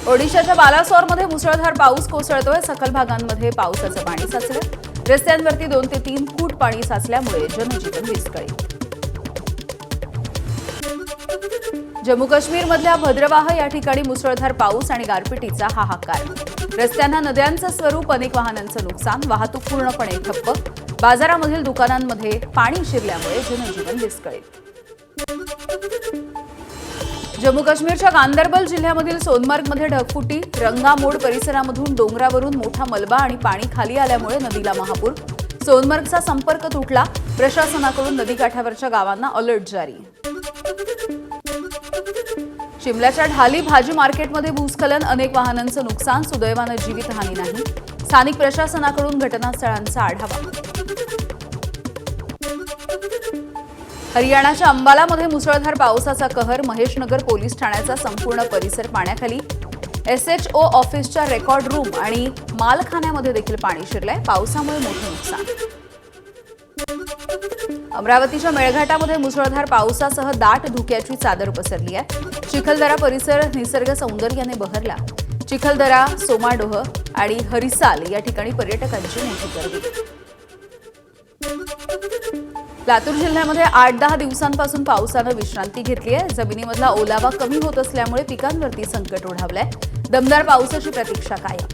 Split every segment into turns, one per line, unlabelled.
ओडिशाच्या बालासोरमध्ये मुसळधार पाऊस कोसळतोय. सखल भागांमध्ये पावसाचं पाणी साचलं. रस्त्यांवरती 2 ते 3 फूट पाणी साचल्यामुळे जनजीवन विस्कळीत. जम्मू काश्मीरमधल्या भद्रवाह या ठिकाणी मुसळधार पाऊस आणि गारपिटीचा हाहाकार. रस्त्यांना नद्यांचं स्वरूप, अनेक वाहनांचं नुकसान, वाहतूक पूर्णपणे ठप्प. बाजारामधील दुकानांमध्ये पाणी शिरल्यामुळे जनजीवन विस्कळीत. जम्मू काश्मीरच्या गांदरबल जिल्ह्यामधील सोनमार्गमध्ये ढगफुटी. रंगामोड परिसरामधून डोंगरावरून मोठा मलबा आणि पाणी खाली आल्यामुळे नदीला महापूर. सोनमार्गचा संपर्क तुटला. प्रशासनाकडून नदीकाठावरच्या गावांना अलर्ट जारी. शिमल्याच्या ढाली भाजी मार्केटमध्ये भूस्खलन, अनेक वाहनांचं नुकसान. सुदैवानं जीवितहानी नाही. स्थानिक प्रशासनाकडून घटनास्थळांचा आढावा. हरियाणाच्या अंबालामध्ये मुसळधार पावसाचा कहर. महेशनगर पोलीस ठाण्याचा संपूर्ण परिसर पाण्याखाली. SHO ऑफिसच्या रेकॉर्ड रूम आणि मालखान्यामध्ये देखील पाणी शिरलंय. पावसामुळे मोठं नुकसान. अमरावतीच्या मेळघाटामध्ये मुसळधार पावसासह दाट धुक्याची चादर पसरली आहे. चिखलदरा परिसर निसर्ग सौंदर्याने बहरला. चिखलदरा, सोमाडोह आणि हरिसाल या ठिकाणी पर्यटकांची मोठी गर्दी. लातूर जिल्ह्यामध्ये 8-10 दिवसांपासून पावसानं विश्रांती घेतली आहे. जमिनीमधला ओलावा कमी होत असल्यामुळे पिकांवरती संकट ओढावलंय. दमदार पावसाची प्रतीक्षा कायम.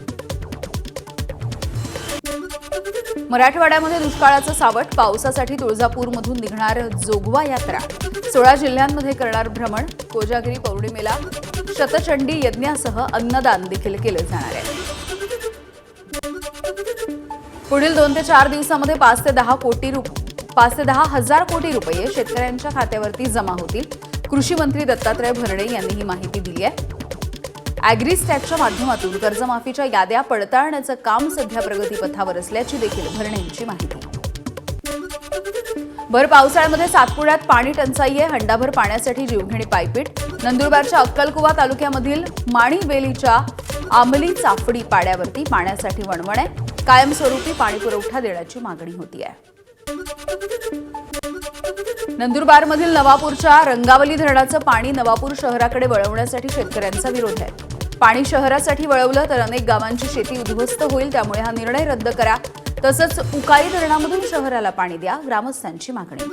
मराठवाड्यामध्ये दुष्काळाचं सावट. पावसासाठी तुळजापूरमधून निघणार जोगवा यात्रा. 16 जिल्ह्यांमध्ये करणार भ्रमण. कोजागिरी पौर्णिमेला शतचंडी यज्ञासह अन्नदान देखील केलं जाणार आहे. पुढील 2 ते 4 दिवसांमध्ये 5 ते 10 हजार कोटी रुपये शेतकऱ्यांच्या खात्यावरती जमा होतील. कृषी मंत्री दत्तात्रय भरणे यांनी ही माहिती दिली आहे. ॲग्रीस्टॅटच्या माध्यमातून कर्जमाफीच्या याद्या पडताळण्याचं काम सध्या प्रगतीपथावर असल्याची देखील भरणे यांची माहिती. भर पावसाळ्यामध्ये सातपुड्यात पाणी टंचाई आहे. हंडाभर पाण्यासाठी जीवघेणी पायपीट. नंदुरबारच्या अक्कलकुवा तालुक्यामधील माणिवेलीच्या आंबली चाफडी पाड्यावरती पाण्यासाठी वणवण आहे. कायमस्वरूपी पाणी पुरवठा देण्याची मागणी होती आहे. नंदुरबारमधील नवापूरच्या रंगावली धरणाचं पाणी नवापूर शहराकडे वळवण्यासाठी शेतकऱ्यांचा विरोध आहे. पाणी शहरासाठी वळवलं तर अनेक गावांची शेती उद्ध्वस्त होईल. त्यामुळे हा निर्णय रद्द करा. तसंच उकाई धरणामधून शहराला पाणी द्या, ग्रामस्थांची मागणी.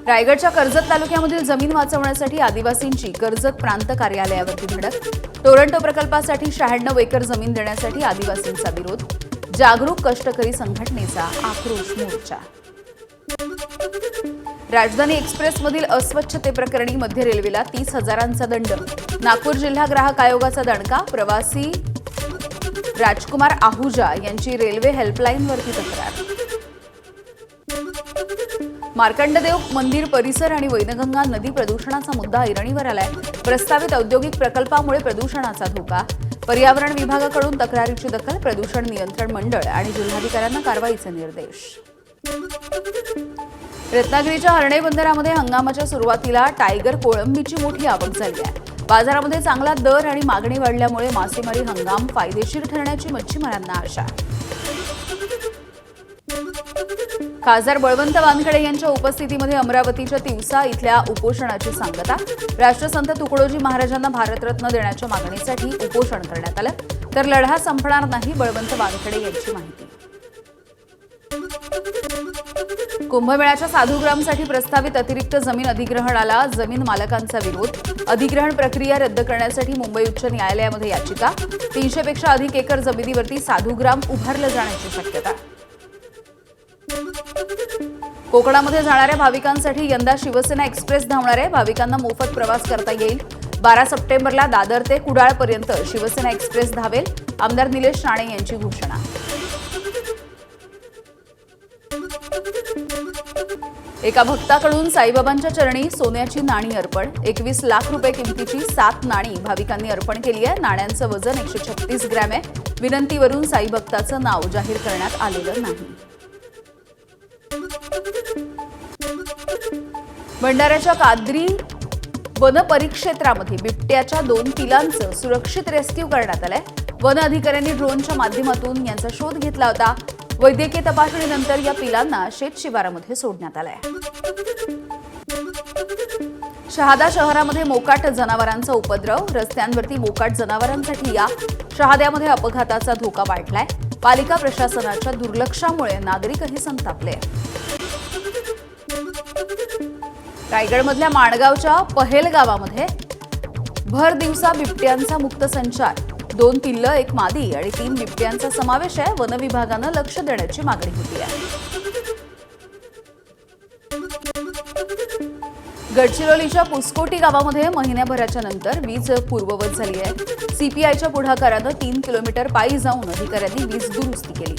रायगडच्या कर्जत तालुक्यामधील जमीन वाचवण्यासाठी आदिवासींची कर्जत प्रांत कार्यालयावरती धडक. टोरंटो प्रकल्पासाठी 96 एकर जमीन देण्यासाठी आदिवासींचा विरोध. जागरूक कष्टकरी संघटनेचा आक्रोश मोर्चा. राजधानी एक्सप्रेसमधील अस्वच्छतेप्रकरणी मध्य रेल्वेला 30,000चा दंड. नागपूर जिल्हा ग्राहक आयोगाचा दणका. प्रवासी राजकुमार आहुजा यांची रेल्वे हेल्पलाईनवरती तक्रार. मार्कंडदेव मंदिर परिसर आणि वैनगंगा नदी प्रदूषणाचा मुद्दा ऐरणीवर आलाय. प्रस्तावित औद्योगिक प्रकल्पामुळे प्रदूषणाचा धोका. पर्यावरण विभागाकडून तक्रारीची दखल. प्रदूषण नियंत्रण मंडळ आणि जिल्हाधिकाऱ्यांना कारवाईचे निर्देश. रत्नागिरीच्या हर्णे बंदरामध्ये हंगामाच्या सुरुवातीला टायगर कोळंबीची मोठी आवक झाली आहे. बाजारामध्ये चांगला दर आणि मागणी वाढल्यामुळे मासेमारी हंगाम फायदेशीर ठरण्याची मच्छीमारांना आशा. खासदार बळवंत वानखडे यांच्या उपस्थितीमध्ये अमरावतीच्या तिवसा इथल्या उपोषणाची सांगता. राष्ट्रसंत तुकडोजी महाराजांना भारतरत्न देण्याच्या मागणीसाठी उपोषण करण्यात आलं. तर लढा संपणार नाही, बळवंत वानखडे यांची माहिती. कुंभमेळ्याच्या साधूग्रामसाठी प्रस्तावित अतिरिक्त जमीन अधिग्रहणाला जमीन मालकांचा विरोध. अधिग्रहण प्रक्रिया रद्द करण्यासाठी मुंबई उच्च न्यायालयामध्ये याचिका. 300 पेक्षा अधिक एकर जमिनीवरती साधूग्राम उभारलं जाण्याची शक्यता. कोकणामध्ये जाणाऱ्या भाविकांसाठी यंदा शिवसेना एक्सप्रेस धावणार आहे. भाविकांना मोफत प्रवास करता येईल. 12 सप्टेंबरला दादर ते कुडाळपर्यंत शिवसेना एक्सप्रेस धावेल. आमदार निलेश राणे यांची घोषणा. एका भक्ताकडून साईबाबांच्या चरणी सोन्याची नाणी अर्पण. 21 लाख रुपये किमतीची 7 नाणी भाविकांनी अर्पण केली आहे. नाण्यांचं वजन 136 ग्रॅम आहे. विनंतीवरून साई भक्ताचं नाव जाहीर करण्यात आलेलं नाही. भंडाऱ्याच्या काद्री वन परिक्षेत्रामध्ये बिबट्याच्या 2 पिलांचं सुरक्षित रेस्क्यू करण्यात आलंय. वन अधिकाऱ्यांनी ड्रोनच्या माध्यमातून यांचा शोध घेतला होता. वैद्यकीय तपासणीनंतर या पिलांना शेत शिवारामध्ये सोडण्यात आलंय. शहादा शहरामध्ये मोकाट जनावरांचा उपद्रव, रस्त्यांवरती मोकाट जनावरांसाठी या. शहाद्यामध्ये अपघाताचा धोका वाढलाय. पालिका प्रशासनाच्या दुर्लक्षामुळे नागरिकही संतापले. रायगडमधल्या माणगावच्या पहेल गावामध्ये भर दिवसा बिबट्यांचा मुक्त संचार. 2 पिल्लं, 1 मादी आणि 3 बिबट्यांचा समावेश आहे. वन विभागानं लक्ष देण्याची मागणी होती आहे. गडचिरोलीच्या पुसकोटी गावामध्ये महिन्याभराच्या नंतर वीज पूर्ववत झाली आहे. सीपीआयच्या पुढाकारानं 3 किलोमीटर पायी जाऊन अधिकाऱ्यांनी वीज दुरुस्ती केली.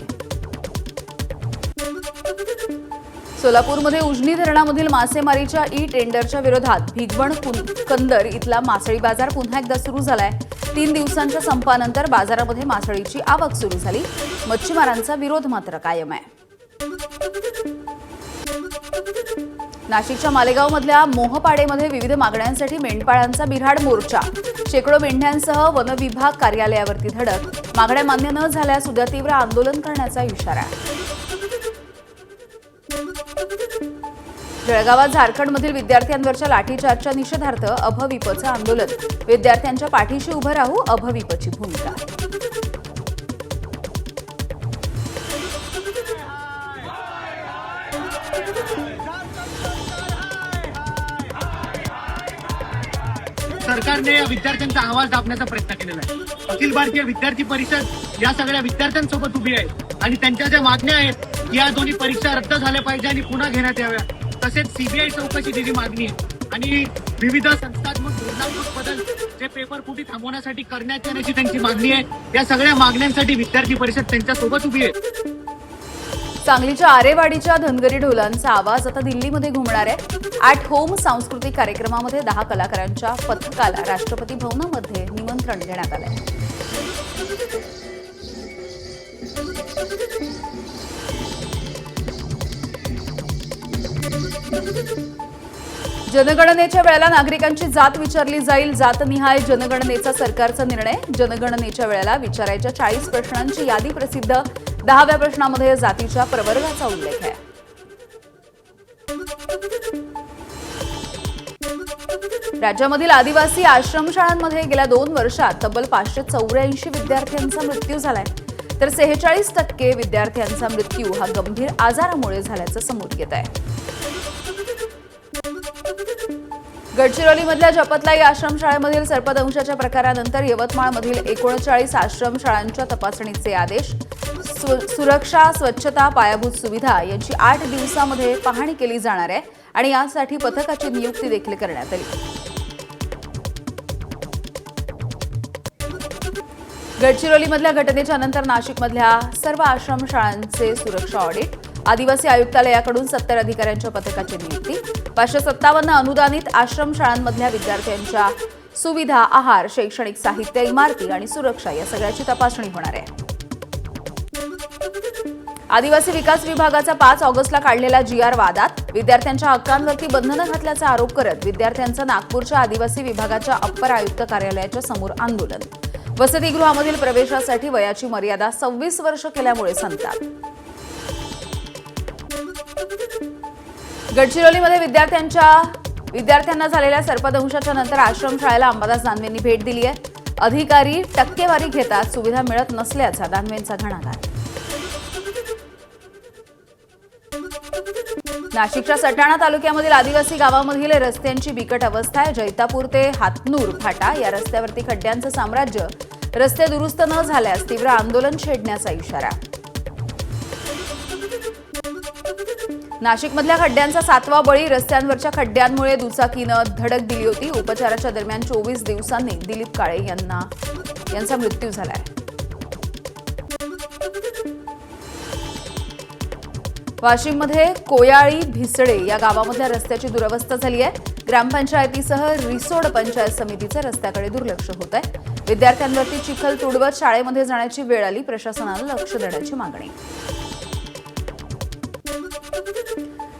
सोलापूरमध्ये उजनी धरणामधील मासेमारीच्या टेंडरच्या विरोधात भिगवण कंदर इथला मासळी बाजार पुन्हा एकदा सुरू झालाय. 3 दिवसांच्या संपानंतर बाजारामध्ये मासळीची आवक सुरू झाली. मच्छीमारांचा विरोध मात्र कायम आहे. नाशिकच्या मालेगावमधल्या मोहपाडेमध्ये विविध मागण्यांसाठी मेंढपाळांचा बिऱ्हाड मोर्चा. शेकडो मेंढ्यांसह वनविभाग कार्यालयावरती धडक. मागण्या मान्य न झाल्यास उद्या तीव्र आंदोलन करण्याचा इशारा. जळगावात झारखंडमधील विद्यार्थ्यांवरच्या लाठीचार्जच्या निषेधार्थ अभविपचं आंदोलन. विद्यार्थ्यांच्या पाठीशी उभं राहू, अभविपची भूमिका.
सरकारने विद्यार्थ्यांचा आवाज दाबण्याचा प्रयत्न केलेला आहे. अखिल भारतीय विद्यार्थी परिषद या सगळ्या विद्यार्थ्यांसोबत उभी आहे आणि त्यांच्या ज्या मागण्या आहेत या दोन्ही परीक्षा रद्द झाल्या पाहिजे आणि पुन्हा घेण्यात याव्या. तसेच सीबीआय चौकशी जी मागणी आहे आणि विविध संस्थात्मक धोरणात्मक बदल जे पेपर फुटी थांबवण्यासाठी करण्यात येण्याची त्यांची मागणी आहे. या सगळ्या मागण्यांसाठी विद्यार्थी परिषद त्यांच्यासोबत उभी आहे.
सांगलीच्या आरेवाडीच्या धनगरी ढोलांचा आवाज आता दिल्लीमध्ये घुमणार आहे. ॲट होम सांस्कृतिक कार्यक्रमामध्ये 10 कलाकारांच्या पथकाला राष्ट्रपती भवनामध्ये निमंत्रण देण्यात आलंय. जनगणनेच्या वेळेला नागरिकांची जात विचारली जाईल. जातनिहाय जनगणनेचा सरकारचा निर्णय. जनगणनेच्या वेळेला विचारायच्या 40 प्रश्नांची यादी प्रसिद्ध. 10व्या प्रश्नामध्ये जातीच्या प्रवर्गाचा उल्लेख आहे. राज्यामधील आदिवासी आश्रमशाळांमध्ये गेल्या 2 वर्षात तब्बल 584 विद्यार्थ्यांचा मृत्यू झालाय. तर 46% विद्यार्थ्यांचा मृत्यू हा गंभीर आजारामुळे झाल्याचं समोर येत आहे. गडचिरोलीमधल्या जपतलाई आश्रमशाळेमधील सर्पदंशाच्या प्रकारानंतर यवतमाळमधील 39 आश्रमशाळांच्या तपासणीचे आदेश. सुरक्षा, स्वच्छता, पायाभूत सुविधा यांची 8 दिवसामध्ये पाहणी केली जाणार आहे आणि यासाठी पथकाची नियुक्ती देखील करण्यात आली. गडचिरोलीमधल्या घटनेच्या नंतर नाशिकमधल्या सर्व आश्रमशाळांचे सुरक्षा ऑडिट. आदिवासी आयुक्तालयाकडून 70 अधिकाऱ्यांच्या पथकाची नियुक्ती. 557 अनुदानित आश्रमशाळांमधल्या विद्यार्थ्यांच्या सुविधा, आहार, शैक्षणिक साहित्य, इमारती आणि सुरक्षा या सगळ्याची तपासणी होणार आहे. आदिवासी विकास विभागाचा 5 ऑगस्टला काढलेला GR वादात. विद्यार्थ्यांच्या हक्कांवरती बंधनं घातल्याचा आरोप करत विद्यार्थ्यांचं नागपूरच्या आदिवासी विभागाच्या अप्पर आयुक्त कार्यालयाच्या समोर आंदोलन. वसतिगृहामधील प्रवेशासाठी वयाची मर्यादा 26 वर्ष केल्यामुळे संताप. गडचिरोलीमध्ये विद्यार्थ्यांना झालेल्या सर्पदंशाच्या नंतर आश्रमशाळेला अंबादास दानवेंनी भेट दिली आहे. अधिकारी टक्केवारी घेतात, सुविधा मिळत नसल्याचा दानवेंचा घणाघात. नाशिकच्या सटाणा तालुक्यामधील आदिवासी गावामधील रस्त्यांची बिकट अवस्था आहे. जैतापूर ते हातनूर फाटा या रस्त्यावरती खड्ड्यांचं साम्राज्य. रस्ते दुरुस्त न झाल्यास तीव्र आंदोलन छेडण्याचा इशारा. नाशिकमधल्या खड्ड्यांचा 7वा बळी. रस्त्यांवरच्या खड्ड्यांमुळे दुचाकीनं धडक दिली होती. उपचाराच्या दरम्यान 24 दिवसांनी दिलीप काळे यांचा मृत्यू झालाय. वाशिममध्ये कोयाळी भिसडे या गावामधल्या रस्त्याची दुरवस्था झाली आहे. ग्रामपंचायतीसह रिसोड पंचायत समितीचे रस्त्याकडे दुर्लक्ष होत आहे. विद्यार्थ्यांवरती चिखल तुडवत शाळेमध्ये जाण्याची वेळ आली. प्रशासनानं लक्ष देण्याची मागणी.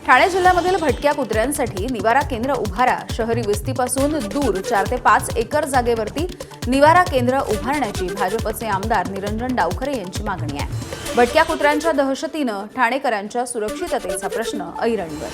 ठाणे जिल्ह्यामधील भटक्या कुत्र्यांसाठी निवारा केंद्र उभारा. शहरी वस्तीपासून दूर 4 ते 5 एकर जागेवरती निवारा केंद्र उभारण्याची भाजपचे आमदार निरंजन डावखरे यांची मागणी आहे. भटक्या कुत्र्यांच्या दहशतीनं ठाणेकरांच्या सुरक्षिततेचा प्रश्न ऐरणीवर.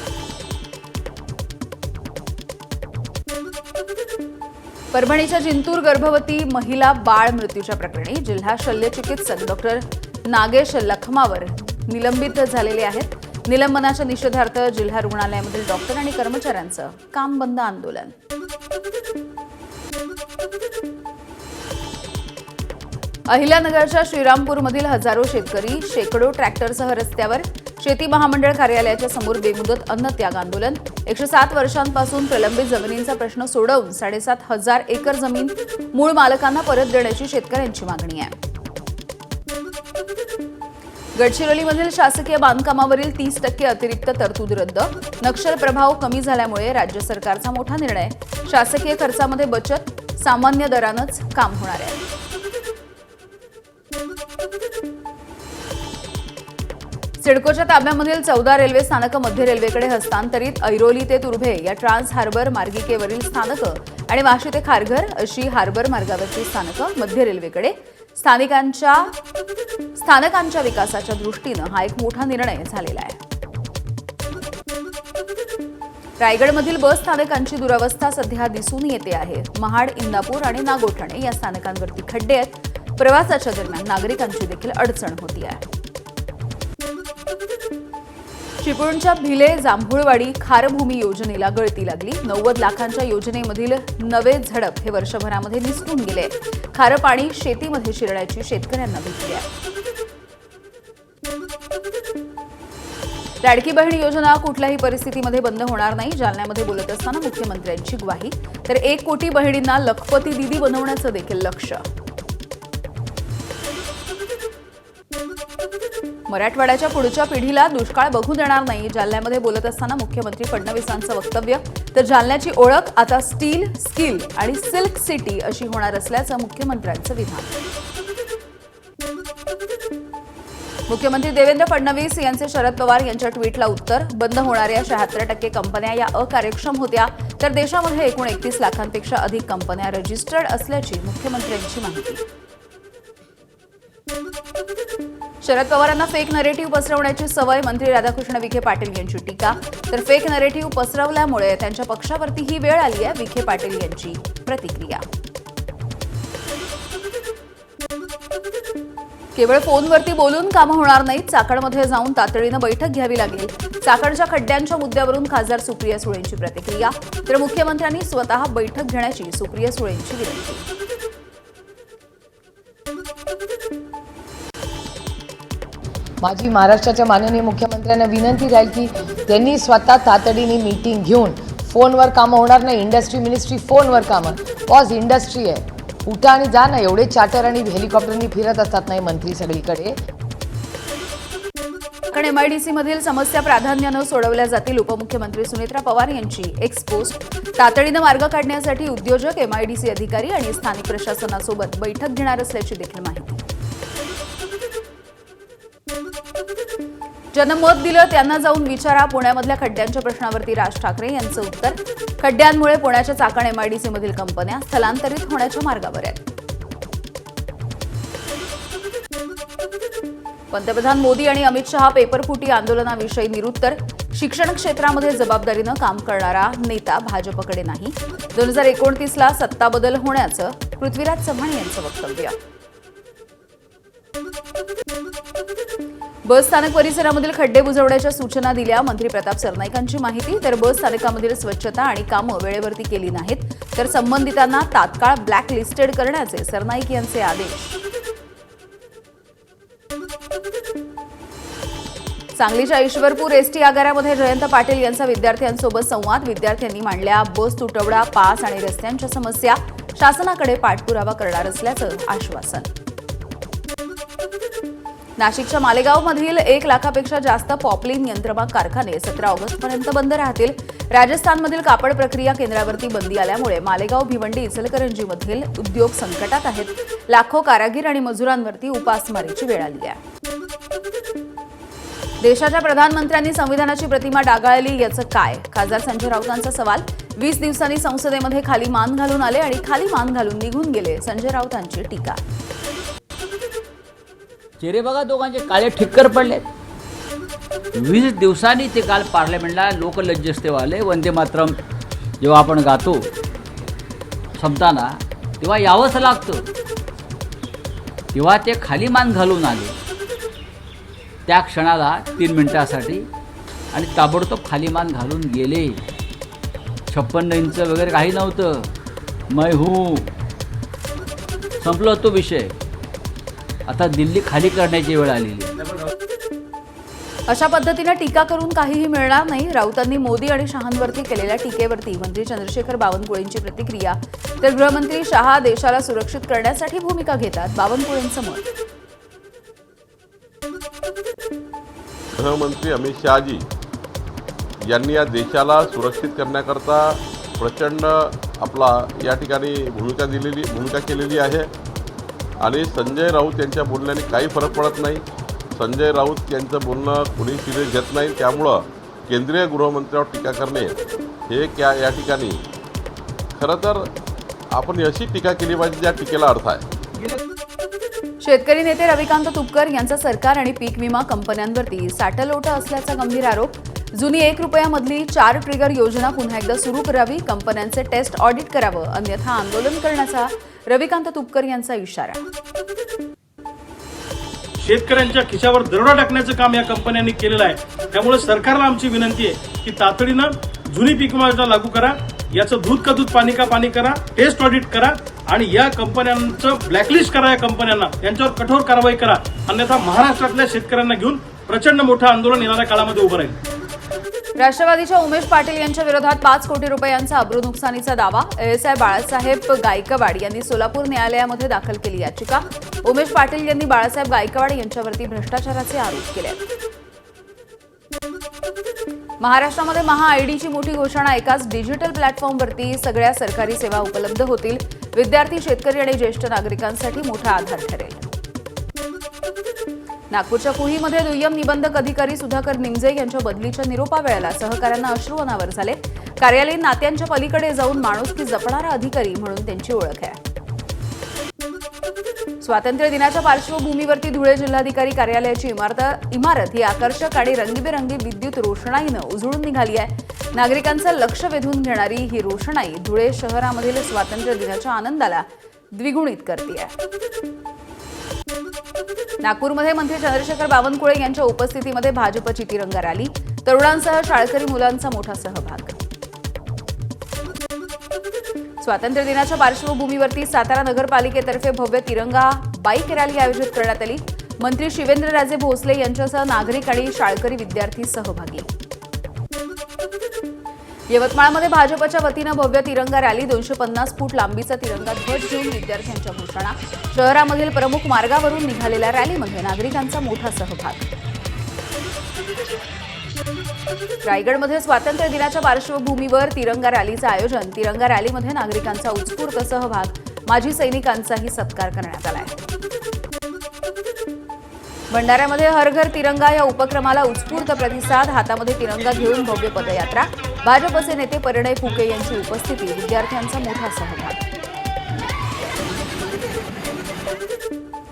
परभणीच्या जिंतूर गर्भवती महिला बाळ मृत्यूच्या प्रकरणी जिल्हा शल्य चिकित्सक डॉक्टर नागेश लखमावर निलंबित झालेले आहेत। निलंबनाच्या निषेधार्थ जिल्हा रुग्णालयामधील डॉक्टर आणि कर्मचाऱ्यांचं काम बंद आंदोलन। अहिल्यानगरच्या श्रीरामपूरमधील हजारो शेतकरी शेकडो ट्रॅक्टरसह रस्त्यावर। शेती महामंडळ कार्यालयाच्या समोर बेमुदत अन्नत्याग आंदोलन। 107 वर्षांपासून प्रलंबित जमिनींचा प्रश्न सोडवून 7,500 एकर जमीन मूळ मालकांना परत देण्याची शेतकऱ्यांची मागणी आहे। गडचिरोलीमधील शासकीय बांधकामावरील 30% अतिरिक्त तरतूद रद्द। नक्षल प्रभाव कमी झाल्यामुळे राज्य सरकारचा मोठा निर्णय। शासकीय खर्चामध्ये बचत, सामान्य दरानंच काम होणार आहे। सिडकोच्या ताब्यामधील 14 रेल्वे स्थानकं मध्य रेल्वेकडे हस्तांतरित। ऐरोली ते तुर्भे या ट्रान्स हार्बर मार्गिकेवरील स्थानकं आणि वाशी ते खारघर अशी हार्बर मार्गावरची स्थानकं मध्य रेल्वेकडे। स्थानकांच्या विकासाच्या दृष्टीनं हा एक मोठा निर्णय झालेला आहे। रायगडमधील बस स्थानकांची दुरवस्था सध्या दिसून येते आहे। महाड, इंदापूर आणि नागोठणे या स्थानकांवरती खड्डे आहेत। प्रवासाच्या दरम्यान नागरिकांची देखील अडचण होती आहे। चिपळूणच्या भिले जांभूळवाडी खारभूमी योजनेला गळती लागली। 90 लाखांच्या योजनेमधील नवे झडप हे वर्षभरामध्ये निसटून गेले। खारं पाणी शेतीमध्ये शिरण्याची शेतकऱ्यांना भीती आहे। लाडकी बहीण योजना कुठल्याही परिस्थितीमध्ये बंद होणार नाही। जालन्यामध्ये बोलत असताना मुख्यमंत्र्यांची ग्वाही। तर 1 कोटी बहिणींना लखपती दिदी बनवण्याचं देखील लक्ष्य। मराठवाड्याच्या पुढच्या पिढीला दुष्काळ बघू देणार नाही। जालन्यामध्ये बोलत असताना मुख्यमंत्री फडणवीसांचं वक्तव्य। तर जालन्याची ओळख आता स्टील, स्किल आणि सिल्क सिटी अशी होणार असल्याचं मुख्यमंत्र्यांचं विधान। मुख्यमंत्री देवेंद्र फडणवीस यांचे शरद पवार यांच्या ट्विटला उत्तर। बंद होणाऱ्या 76% कंपन्या या अकार्यक्षम होत्या। तर देशामध्ये एकूण 31 लाखांपेक्षा अधिक कंपन्या रजिस्टर्ड असल्याची मुख्यमंत्र्यांची माहिती। शरद पवारांना फेक नरेटिव्ह पसरवण्याची सवय। मंत्री राधाकृष्ण विखे पाटील यांची टीका। तर फेक नरेटिव्ह पसरवल्यामुळे त्यांच्या पक्षावरती ही वेळ आली आहे, विखे पाटील यांची प्रतिक्रिया। केवळ फोनवरती बोलून कामं होणार नाहीत। चाकणमध्ये जाऊन तातडीनं बैठक घ्यावी लागेल। चाकणच्या खड्ड्यांच्या मुद्द्यावरून खासदार सुप्रिया सुळेंची प्रतिक्रिया। तर मुख्यमंत्र्यांनी स्वतः बैठक घेण्याची सुप्रिया सुळेंची विनंती।
माझी महाराष्ट्राच्या माननीय मुख्यमंत्र्यांना विनंती राहील की त्यांनी स्वतः तातडीने मीटिंग घेऊन फोनवर कामं होणार नाही। इंडस्ट्री मिनिस्ट्री फोनवर कामं पॉज इंडस्ट्री आहे। उठा आणि जा ना। एवढे चार्टर आणि हेलिकॉप्टरनी फिरत असतात नाही मंत्री सगळीकडे।
MIDC मधील समस्या प्राधान्यानं सोडवल्या जातील। उपमुख्यमंत्री सुनेत्रा पवार यांची एक्स पोस्ट। तातडीनं मार्ग काढण्यासाठी उद्योजक, MIDC अधिकारी आणि स्थानिक प्रशासनासोबत बैठक घेणार असल्याची देखील माहिती। ज्यांना मत दिलं त्यांना जाऊन विचारा। पुण्यामधल्या खड्ड्यांच्या प्रश्नावरती राज ठाकरे यांचं उत्तर। खड्ड्यांमुळे पुण्याच्या चाकण MIDC मधील कंपन्या स्थलांतरित होण्याच्या मार्गावर आहेत। पंतप्रधान मोदी आणि अमित शहा पेपरफुटी आंदोलनाविषयी निरुत्तर। शिक्षण क्षेत्रामध्ये जबाबदारीनं काम करणारा नेता भाजपकडे नाही। 2029ला सत्ता बदल होण्याचं पृथ्वीराज चव्हाण यांचं वक्तव्य। बस स्थानक परिसरामधील खड्डे बुजवण्याच्या सूचना दिल्या। मंत्री प्रताप सरनाईकांची माहिती। तर बस स्थानकामधील स्वच्छता आणि कामं वेळेवरती केली नाहीत तर संबंधितांना तात्काळ ब्लॅक लिस्टेड करण्याचे सरनाईक यांचे आदेश। सांगलीच्या ईश्वरपूर एसटी आगारामध्ये जयंत पाटील यांचा विद्यार्थ्यांसोबत संवाद। विद्यार्थ्यांनी मांडल्या बस तुटवडा, पास आणि रस्त्यांच्या समस्या। शासनाकडे पाठपुरावा करणार असल्याचं आश्वासन। नाशिकच्या मालेगावमधील 1 लाखापेक्षा जास्त पॉपलिन यंत्रमाग कारखाने 17 ऑगस्टपर्यंत बंद राहतील। राजस्थानमधील कापड प्रक्रिया केंद्रावरती बंदी आल्यामुळे मालेगाव, भिवंडी, इचलकरंजीमधील उद्योग संकटात आहेत। लाखो कारागीर आणि मजुरांवरती उपासमारीची वेळ आली आहे। देशाच्या प्रधानमंत्र्यांनी संविधानाची प्रतिमा डागाळली याचं काय? खासदार संजय राऊतांचा सवाल। 20 दिवसांनी संसदेमध्ये खाली मान घालून आले आणि खाली मान घालून निघून गेले, संजय राऊतांची टीका।
चेहरे बघा दोघांचे काळे ठिक्कर पडले। 20 दिवसांनी ते काल पार्लमेंटला लोकलज्जस्ते वाले वंदे मातरम जेव्हा आपण गातो संपताना तेव्हा यावंच लागतं. तेव्हा ते खाली मान घालून आले त्या क्षणाला 3 मिनिटासाठी आणि ताबडतोब खाली मान घालून गेले. 56 इंच वगैरे काही नव्हतं. मैं हूँ, संपलो तो विषय. आता दिल्ली खाली करण्याची वेळ आलेली आहे.
अशा पद्धतीने टीका करून काहीही मिळणार नाही. राऊतांनी मोदी आणि शहांवरती केलेल्या टीकेवरती मंत्री चंद्रशेखर बावनकुळेंची प्रतिक्रिया. तर गृहमंत्री शहा देशाला सुरक्षित करण्यासाठी भूमिका घेतात. बावनकुळेंचं मत.
गृहमंत्री अमित शहाजी यांनी या देशाला सुरक्षित करण्याकरता प्रचंड आपला या ठिकाणी भूमिका केलेली आहे आणि संजय राऊत यांच्या बोलण्याने काही फरक पडत नाही. संजय राऊत यांचं बोलणं कुणी सिरियस घेत नाही. त्यामुळं केंद्रीय गृहमंत्र्यावर टीका करणे हे या ठिकाणी खरं तर आपण अशी टीका केली पाहिजे ज्या टीकेला अर्थ आहे.
शेतकरी नेते रविकांत तुपकर यांचा सरकार आणि पीक विमा कंपन्यांवरती साटलोट असल्याचा गंभीर आरोप. जुनी 1 रुपयामधली 4 ट्रिगर योजना पुन्हा एकदा सुरू करावी, कंपन्यांचे टेस्ट ऑडिट करावं, अन्यथा आंदोलन करण्याचा रविकांत तुपकर यांचा इशारा.
शेतकऱ्यांच्या खिशावर दरोडा टाकण्याचं काम या कंपन्यांनी केलेलं आहे. त्यामुळे सरकारला आमची विनंती आहे की तातडीनं जुनी पीक विमा योजना लागू करा. याचं दूध का दूध पाणी का पाणी करा, टेस्ट ऑडिट करा आणि या कंपन्यांचं ब्लॅकलिस्ट करा. या कंपन्यांना त्यांच्यावर कठोर कारवाई करा, अन्यथा महाराष्ट्रातल्या शेतकऱ्यांना घेऊन प्रचंड मोठं आंदोलन येणाऱ्या काळामध्ये उभं राहील.
राष्ट्रवादीच्या उमेश पाटील यांच्या विरोधात 5 कोटी रुपयांचा अब्रू नुकसानीचा दावा. एएसआय बाळासाहेब गायकवाड यांनी सोलापूर न्यायालयामध्ये दाखल केली याचिका. उमेश पाटील यांनी बाळासाहेब गायकवाड यांच्यावरती भ्रष्टाचाराचे आरोप केले. महाराष्ट्रामध्ये महा-आयडीची मोठी घोषणा. एकाच डिजिटल प्लॅटफॉर्मवरती सगळ्या सरकारी सेवा उपलब्ध होतील. विद्यार्थी, शेतकरी आणि ज्येष्ठ नागरिकांसाठी मोठा आधार ठरेल. नागपूरच्या कुहीमध्ये दुय्यम निबंधक अधिकारी सुधाकर निमजे यांच्या बदलीच्या निरोपावेळेला सहकाऱ्यांना अश्रू अनावर झाले. कार्यालयीन नात्यांच्या पलीकडे जाऊन माणुसकी जपणारा अधिकारी म्हणून त्यांची ओळख आहे. स्वातंत्र्य दिनाच्या पार्श्वभूमीवरती धुळे जिल्हाधिकारी कार्यालयाची इमारत ही आकर्षक आणि रंगीबेरंगी विद्युत रोषणाईनं उजळून निघाली आहे. नागरिकांचं लक्ष वेधून घेणारी ही रोषणाई धुळे शहरामधील स्वातंत्र्य दिनाच्या आनंदाला द्विगुणित करते आहे. नागपूरमध्ये मंत्री चंद्रशेखर बावनकुळे यांच्या उपस्थितीमध्ये भाजपची तिरंगा रॅली. तरुणांसह शाळकरी मुलांचा मोठा सहभाग. स्वातंत्र्य दिनाच्या पार्श्वभूमीवरती सातारा नगरपालिकेतर्फे भव्य तिरंगा बाईक रॅली आयोजित करण्यात आली. मंत्री शिवेंद्रराजे भोसले यांच्यासह नागरिक आणि शाळकरी विद्यार्थी सहभागी. यवतमाळमध्ये भाजपच्या वतीनं भव्य तिरंगा रॅली. 250 फूट लांबीचा तिरंगा ध्वज घेऊन विद्यार्थ्यांच्या घोषणा. शहरामधील प्रमुख मार्गावरून निघालेल्या रॅलीमध्ये नागरिकांचा मोठा सहभाग. रायगडमध्ये स्वातंत्र्य दिनाच्या पार्श्वभूमीवर तिरंगा रॅलीचं आयोजन. तिरंगा रॅलीमध्ये नागरिकांचा उत्स्फूर्त सहभाग. माजी सैनिकांचाही सत्कार करण्यात आला आहे. भंडाऱ्यामध्ये हर घर तिरंगा या उपक्रमाला उत्स्फूर्त प्रतिसाद. हातामध्ये तिरंगा घेऊन भव्य पदयात्रा. भाजपचे नेते परिणय फुके यांची उपस्थिती. विद्यार्थ्यांचा मोठा सहभाग.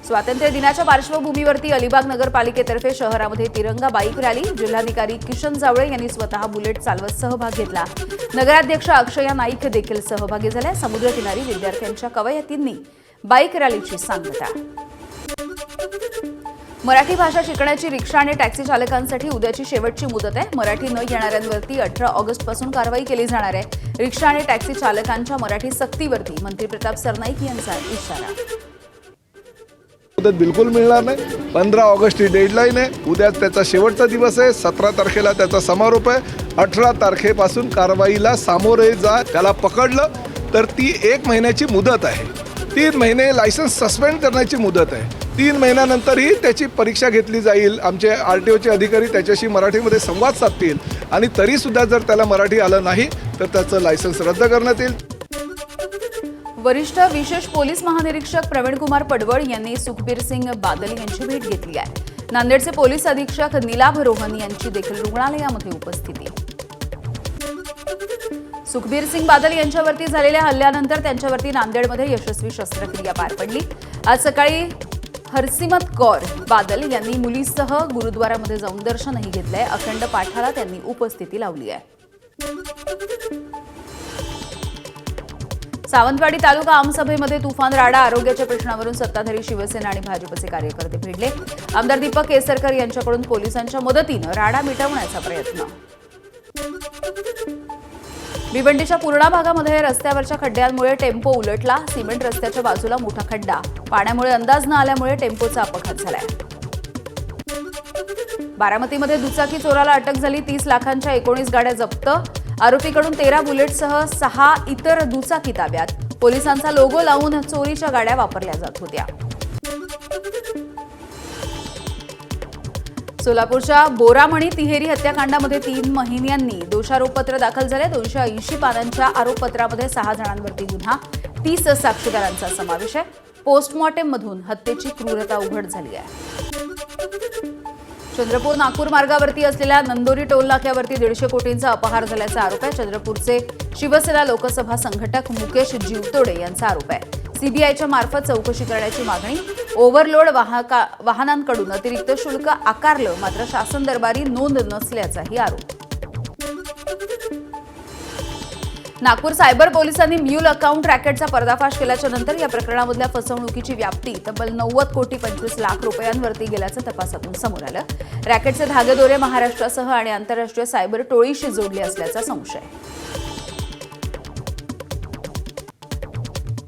स्वातंत्र्य दिनाच्या पार्श्वभूमीवरती अलिबाग नगरपालिकेतर्फे शहरामध्ये तिरंगा बाईक रॅली. जिल्हाधिकारी किशन जावळे यांनी स्वतः बुलेट चालवत सहभाग घेतला. नगराध्यक्ष अक्षया नाईक देखील सहभागी झाल्या. समुद्रकिनारी विद्यार्थ्यांच्या कवयितींनी बाईक रॅलीची सांगता. मराठी भाषा शिकण्याची रिक्षा आणि टॅक्सी चालकांसाठी उद्याची शेवटची मुदत आहे. मराठी न येणाऱ्यांवरती 18 ऑगस्टपासून कारवाई केली जाणार आहे. रिक्षा आणि टॅक्सी चालकांच्या मराठी सक्तीवरती मंत्री प्रताप सरनाईक यांचा इशारा.
मुदत बिलकुल मिळणार नाही. 15 ऑगस्ट ही डेडलाईन आहे. उद्या त्याचा शेवटचा दिवस आहे. 17 तारखेला त्याचा समारोप आहे. 18 तारखेपासून कारवाईला सामोरे जा. त्याला पकडलं तर ती 1 महिन्याची मुदत आहे. 3 महिने लायसन्स सस्पेंड करण्याची मुदत आहे. 3 महिन्यानंतरही त्याची परीक्षा घेतली जाईल. आमचे RTOचे अधिकारी त्याच्याशी मराठीमध्ये संवाद साधतील आणि तरीसुद्धा जर त्याला मराठी आलं नाही तर त्याचं लायसन्स रद्द करण्यात येईल.
वरिष्ठ विशेष पोलीस महानिरीक्षक प्रवीणकुमार पडवळ यांनी सुखबीर सिंग बादल यांची भेट घेतली आहे. नांदेडचे पोलीस अधीक्षक निलाभ रोहन यांची देखील रुग्णालयामध्ये उपस्थिती. सुखबीर सिंग बादल यांच्यावरती झालेल्या हल्ल्यानंतर त्यांच्यावरती नांदेडमध्ये यशस्वी शस्त्रक्रिया पार पडली. आज सकाळी हरसिमत कौर बादल यांनी मुलीसह गुरुद्वारामध्ये जाऊन दर्शनही घेतलंय. अखंड पाठाला त्यांनी उपस्थिती लावली आहे. सावंतवाडी तालुका आमसभेमध्ये तुफान राडा. आरोग्याच्या प्रश्नावरून सत्ताधारी शिवसेना आणि भाजपचे कार्यकर्ते भिडले. आमदार दीपक केसरकर यांच्याकडून पोलिसांच्या मदतीनं राडा मिटवण्याचा प्रयत्न. भिवंडीच्या पूर्णा भागामध्ये रस्त्यावरच्या खड्ड्यांमुळे टेम्पो उलटला. सिमेंट रस्त्याच्या बाजूला मोठा खड्डा. पाण्यामुळे अंदाज न आल्यामुळे टेम्पोचा अपघात झालाय. बारामतीमध्ये दुचाकी चोराला अटक झाली. 30 लाखांच्या 19 गाड्या जप्त. आरोपीकडून 13 बुलेटसह 6 इतर दुचाकी ताब्यात. पोलिसांचा लोगो लावून चोरीच्या गाड्या वापरल्या जात होत्या. सोलापूरच्या बोरामणी तिहेरी हत्याकांडामध्ये 3 महिन्यांनी दोषारोपपत्र दाखल झाले. 280 पानांच्या आरोपपत्रामध्ये 6 जणांवरती गुन्हा, 30 साक्षीदारांचा समावेश आहे. पोस्टमॉर्टेममधून हत्येची क्रूरता उघड झाली आहे. चंद्रपूर नागपूर मार्गावरती असलेल्या नंदोरी टोल नाक्यावरती 150 कोटींचा अपहार झाल्याचा आरोप आहे. चंद्रपूरचे शिवसेना लोकसभा संघटक मुकेश जीवतोडे यांचा आरोप आहे. सीबीआयच्या मार्फत चौकशी करण्याची मागणी. ओव्हरलोड वाहनांकडून अतिरिक्त शुल्क आकारलं, मात्र शासन दरबारी नोंद नसल्याचाही आरोप. नागपूर सायबर पोलिसांनी म्यूल अकाउंट रॅकेटचा पर्दाफाश केल्याच्या नंतर या प्रकरणामधल्या फसवणुकीची व्याप्ती तब्बल 90 कोटी 25 लाख रुपयांवरती गेल्याचं तपासातून समोर आलं. रॅकेटचे धागेदोरे महाराष्ट्रासह आणि आंतरराष्ट्रीय सायबर टोळीशी जोडले असल्याचा संशय.